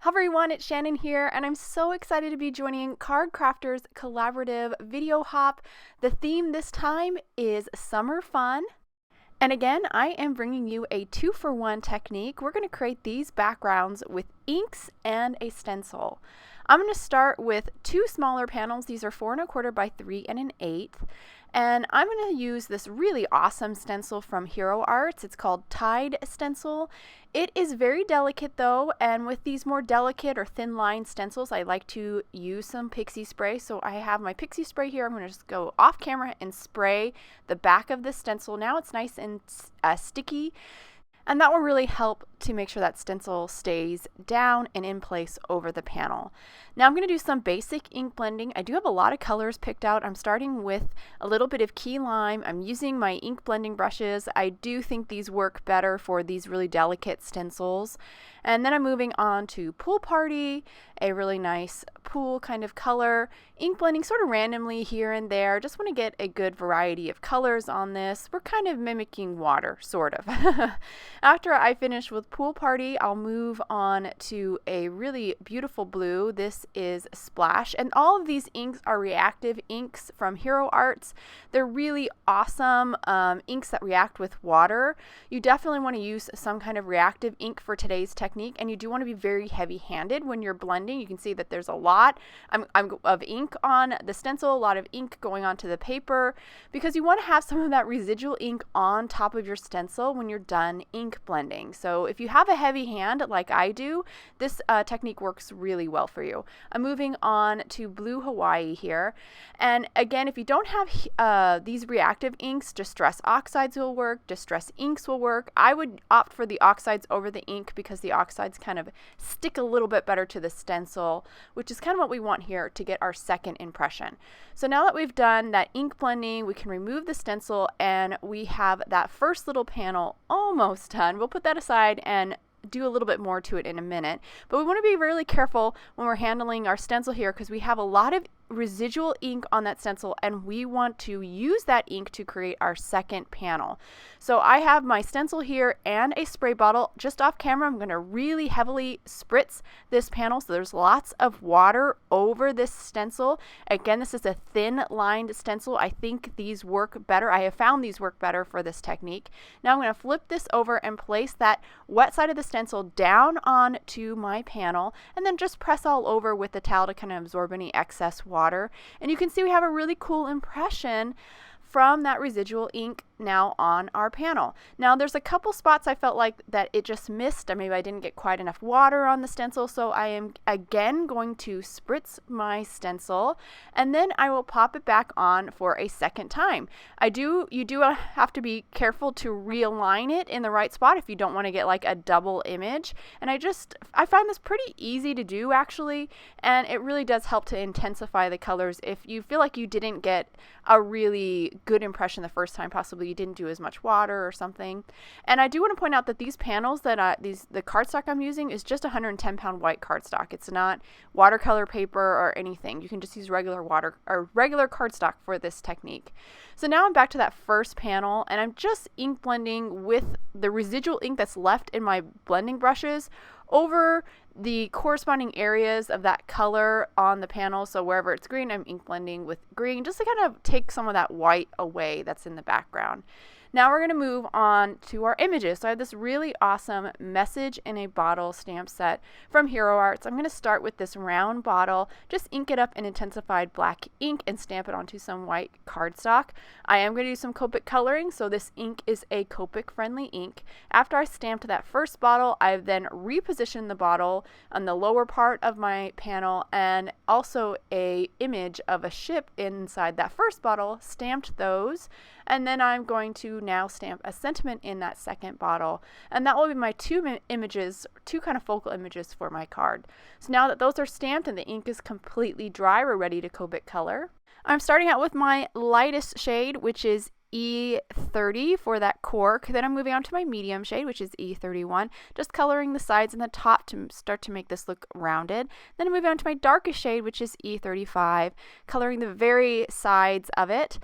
Hi everyone, it's Shannon here, and I'm so excited to be joining Card Crafters Collaborative Video Hop. The theme this time is Summer Fun. And again, I am bringing you a 2-for-1 technique. We're going to create these backgrounds with inks and a stencil. I'm going to start with 2 smaller panels. These are 4 1/4 by 3 1/8. And I'm going to use this really awesome stencil from Hero Arts. It's called Tide Stencil. It is very delicate though, and with these more delicate or thin line stencils, I like to use some Pixie spray. So I have my Pixie spray here. I'm going to just go off camera and spray the back of the stencil. Now it's nice and sticky. And that will really help to make sure that stencil stays down and in place over the panel. Now I'm going to do some basic ink blending. I do have a lot of colors picked out. I'm starting with a little bit of key lime. I'm using my ink blending brushes. I do think these work better for these really delicate stencils. And then I'm moving on to Pool Party, a really nice pool kind of color. Ink blending sort of randomly here and there. Just want to get a good variety of colors on this. We're kind of mimicking water, sort of. After I finish with Pool Party, I'll move on to a really beautiful blue. This is Splash, and all of these inks are reactive inks from Hero Arts. They're really awesome inks that react with water. You definitely want to use some kind of reactive ink for today's technique, and you do want to be very heavy-handed when you're blending. You can see that there's a lot of ink on the stencil, a lot of ink going onto the paper, because you want to have some of that residual ink on top of your stencil when you're done ink blending. So if you have a heavy hand like I do, this technique works really well for you. I'm moving on to Blue Hawaii here, and again, if you don't have these reactive inks, Distress Oxides will work, Distress Inks will work. I would opt for the oxides over the ink because the oxides kind of stick a little bit better to the stencil, which is kind of what we want here to get our second impression. So now that we've done that ink blending, we can remove the stencil and we have that first little panel almost done. We'll put that aside and do a little bit more to it in a minute, but we want to be really careful when we're handling our stencil here because we have a lot of residual ink on that stencil and we want to use that ink to create our second panel. So I have my stencil here and a spray bottle. Just off camera, I'm going to really heavily spritz this panel so there's lots of water over this stencil. Again, this is a thin lined stencil. I think these work better. I have found these work better for this technique. Now I'm going to flip this over and place that wet side of the stencil down onto my panel and then just press all over with the towel to kind of absorb any excess water. And you can see we have a really cool impression from that residual ink now on our panel. Now there's a couple spots I felt like that it just missed, or maybe I didn't get quite enough water on the stencil, so I am again going to spritz my stencil and then I will pop it back on for a second time. You do have to be careful to realign it in the right spot if you don't want to get like a double image, and I find this pretty easy to do actually, and it really does help to intensify the colors if you feel like you didn't get a really good impression the first time, possibly you didn't do as much water or something. And I do want to point out that these panels that the cardstock I'm using is just 110-pound white cardstock. It's not watercolor paper or anything. You can just use regular cardstock for this technique. So now I'm back to that first panel and I'm just ink blending with the residual ink that's left in my blending brushes over the corresponding areas of that color on the panel. So wherever it's green, I'm ink blending with green just to kind of take some of that white away that's in the background. Now we're going to move on to our images. So I have this really awesome message in a bottle stamp set from Hero Arts. I'm going to start with this round bottle, just ink it up in intensified black ink and stamp it onto some white cardstock. I am going to do some Copic Coloring, so this ink is a Copic friendly ink. After I stamped that first bottle, I've then repositioned the bottle on the lower part of my panel and also a image of a ship inside that first bottle, stamped those, and then I'm going to now stamp a sentiment in that second bottle, and that will be my two kind of focal images for my card. So now that those are stamped and the ink is completely dry, we're ready to Copic color. I'm starting out with my lightest shade, which is E30 for that cork. Then I'm moving on to my medium shade, which is E31, just coloring the sides and the top to start to make this look rounded. Then I'm moving on to my darkest shade, which is E35, coloring the very sides of it.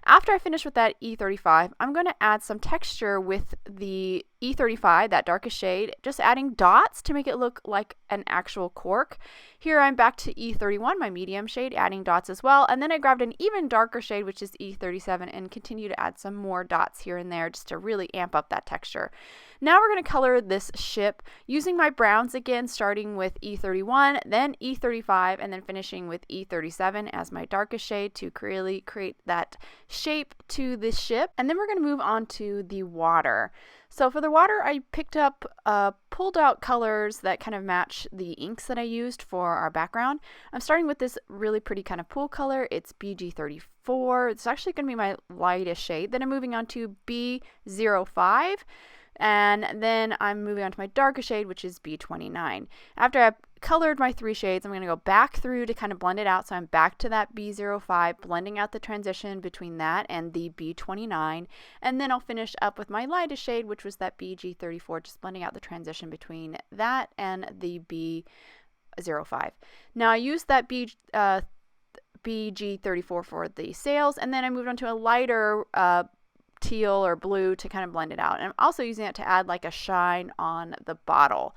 After I finish with that E35, I'm going to add some texture with the E35, that darkest shade, just adding dots to make it look like an actual cork. Here I'm back to E31, my medium shade, adding dots as well. And then I grabbed an even darker shade, which is E37, and continue to add some more dots here and there just to really amp up that texture. Now we're going to color this ship using my browns again, starting with E31, then E35, and then finishing with E37 as my darkest shade to really create that shape to this ship. And then we're going to move on to the water. So for the water, I picked up pulled out colors that kind of match the inks that I used for our background. I'm starting with this really pretty kind of pool color. It's BG34. It's actually going to be my lightest shade. Then I'm moving on to B05. And then I'm moving on to my darkest shade, which is B29. After I've colored my 3 shades, I'm going to go back through to kind of blend it out. So I'm back to that B05, blending out the transition between that and the B29. And then I'll finish up with my lightest shade, which was that BG34, just blending out the transition between that and the B05. Now I used that BG34 for the sails, and then I moved on to a lighter teal or blue to kind of blend it out. And I'm also using it to add like a shine on the bottle.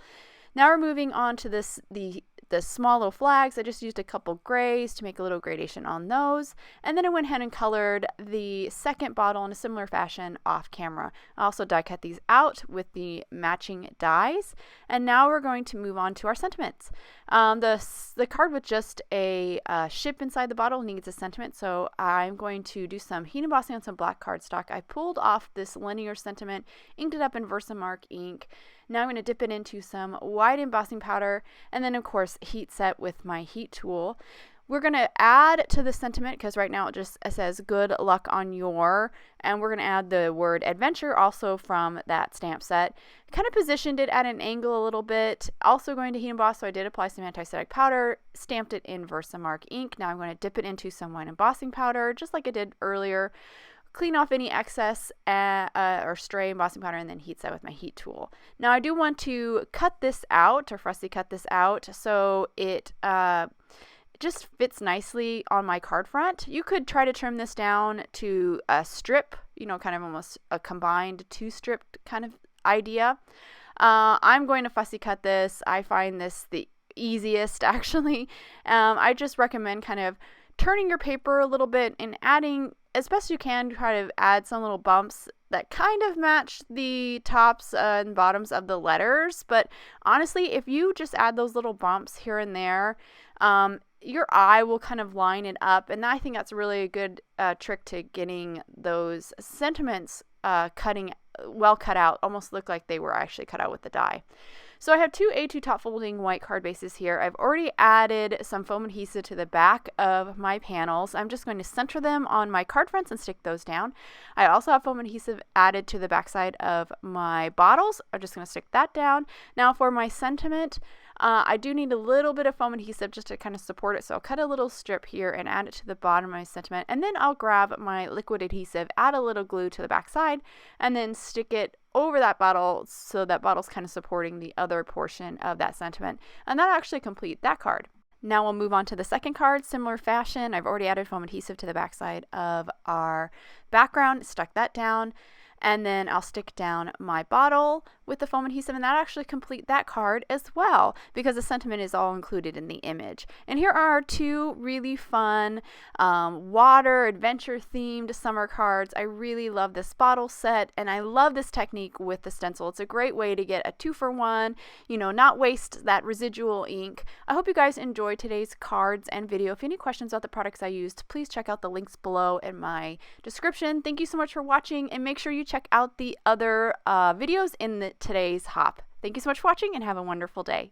Now we're moving on to the small little flags. I just used a couple grays to make a little gradation on those. And then I went ahead and colored the second bottle in a similar fashion off camera. I also die cut these out with the matching dies. And now we're going to move on to our sentiments. The card with just a ship inside the bottle needs a sentiment, so I'm going to do some heat embossing on some black cardstock. I pulled off this linear sentiment, inked it up in Versamark ink. Now I'm going to dip it into some white embossing powder, and then of course heat set with my heat tool. We're going to add to the sentiment, because right now it says good luck on your, and we're going to add the word adventure also from that stamp set. Kind of positioned it at an angle a little bit. Also going to heat emboss, so I did apply some anti-static powder, stamped it in Versamark ink. Now I'm going to dip it into some white embossing powder, just like I did earlier. Clean off any excess or stray embossing powder, and then heat set with my heat tool. Now I do want to cut this out, or fussy cut this out, so it just fits nicely on my card front. You could try to trim this down to a strip, kind of almost a combined 2-strip kind of idea. I'm going to fussy cut this. I find this the easiest, actually. I just recommend kind of turning your paper a little bit and adding, as best you can, try to add some little bumps that kind of match the tops and bottoms of the letters. But honestly, if you just add those little bumps here and there, your eye will kind of line it up, and I think that's really a good trick to getting those sentiments well cut out, almost look like they were actually cut out with the die. So I have 2 A2 top folding white card bases here. I've already added some foam adhesive to the back of my panels. I'm just going to center them on my card fronts and stick those down. I also have foam adhesive added to the backside of my bottles. I'm just going to stick that down. Now for my sentiment, I do need a little bit of foam adhesive just to kind of support it. So I'll cut a little strip here and add it to the bottom of my sentiment. And then I'll grab my liquid adhesive, add a little glue to the backside, and then stick it over that bottle so that bottle's kind of supporting the other portion of that sentiment. And that'll actually complete that card. Now we'll move on to the second card, similar fashion. I've already added foam adhesive to the backside of our background, stuck that down. And then I'll stick down my bottle with the foam adhesive, and that'll actually complete that card as well, because the sentiment is all included in the image. And here are 2 really fun water adventure themed summer cards. I really love this bottle set, and I love this technique with the stencil. It's a great way to get a 2-for-1, not waste that residual ink. I hope you guys enjoyed today's cards and video. If you have any questions about the products I used, please check out the links below in my description. Thank you so much for watching, and make sure you check out the other videos in today's hop. Thank you so much for watching, and have a wonderful day.